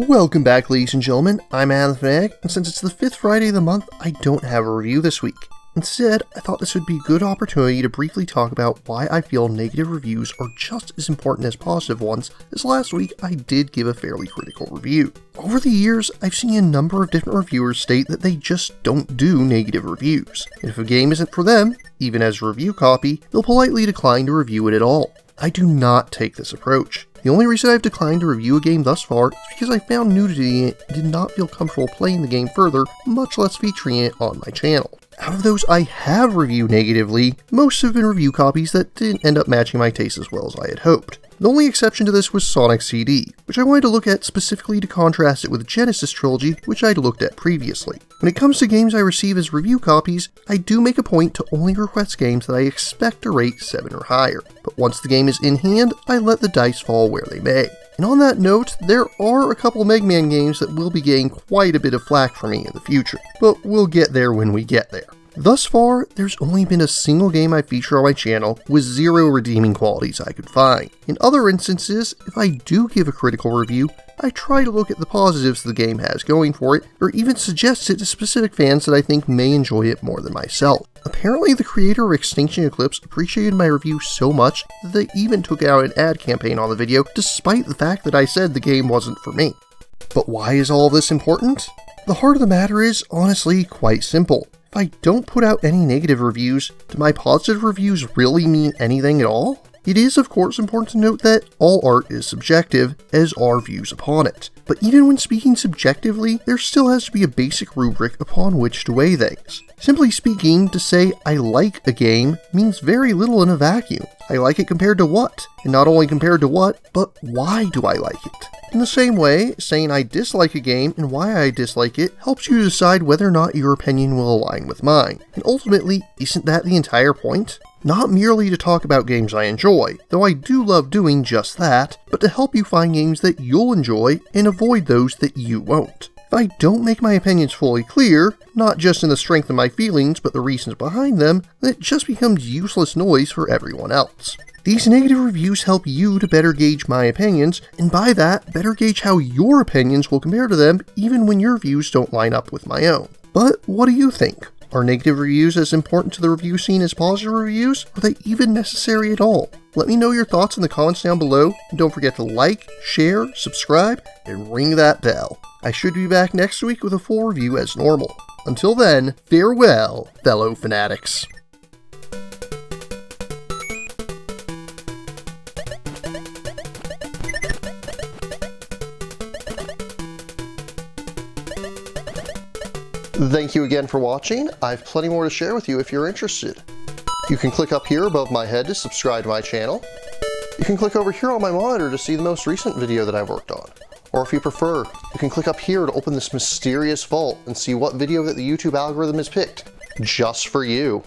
Welcome back, ladies and gentlemen. I'm Fanatic, and since it's the 5th Friday of the month, I don't have a review this week. Instead, I thought this would be a good opportunity to briefly talk about why I feel negative reviews are just as important as positive ones, as last week I did give a fairly critical review. Over the years, I've seen a number of different reviewers state that they just don't do negative reviews, and if a game isn't for them, even as a review copy, they'll politely decline to review it at all. I do not take this approach. The only reason I've declined to review a game thus far is because I found nudity in it and did not feel comfortable playing the game further, much less featuring it on my channel. Out of those I have reviewed negatively, most have been review copies that didn't end up matching my taste as well as I had hoped. The only exception to this was Sonic CD, which I wanted to look at specifically to contrast it with the Genesis trilogy, which I'd looked at previously. When it comes to games I receive as review copies, I do make a point to only request games that I expect to rate 7 or higher, but once the game is in hand, I let the dice fall where they may. And on that note, there are a couple of Mega Man games that will be getting quite a bit of flack for me in the future, but we'll get there when we get there. Thus far, there's only been a single game I feature on my channel with 0 redeeming qualities I could find. In other instances, if I do give a critical review, I try to look at the positives the game has going for it, or even suggest it to specific fans that I think may enjoy it more than myself. Apparently, the creator of Extinction Eclipse appreciated my review so much that they even took out an ad campaign on the video, despite the fact that I said the game wasn't for me. But why is all of this important? The heart of the matter is, honestly, quite simple. If I don't put out any negative reviews, do my positive reviews really mean anything at all? It is, of course, important to note that all art is subjective, as are views upon it. But even when speaking subjectively, there still has to be a basic rubric upon which to weigh things. Simply speaking, to say I like a game means very little in a vacuum. I like it compared to what? And not only compared to what, but why do I like it? In the same way, saying I dislike a game and why I dislike it helps you to decide whether or not your opinion will align with mine. And ultimately, isn't that the entire point? Not merely to talk about games I enjoy, though I do love doing just that, but to help you find games that you'll enjoy and avoid those that you won't. If I don't make my opinions fully clear, not just in the strength of my feelings but the reasons behind them, then it just becomes useless noise for everyone else. These negative reviews help you to better gauge my opinions, and by that, better gauge how your opinions will compare to them even when your views don't line up with my own. But what do you think? Are negative reviews as important to the review scene as positive reviews? Are they even necessary at all? Let me know your thoughts in the comments down below, and don't forget to like, share, subscribe, and ring that bell. I should be back next week with a full review as normal. Until then, farewell, fellow fanatics. Thank you again for watching. I have plenty more to share with you if you're interested. You can click up here above my head to subscribe to my channel. You can click over here on my monitor to see the most recent video that I've worked on. Or if you prefer, you can click up here to open this mysterious vault and see what video that the YouTube algorithm has picked, just for you.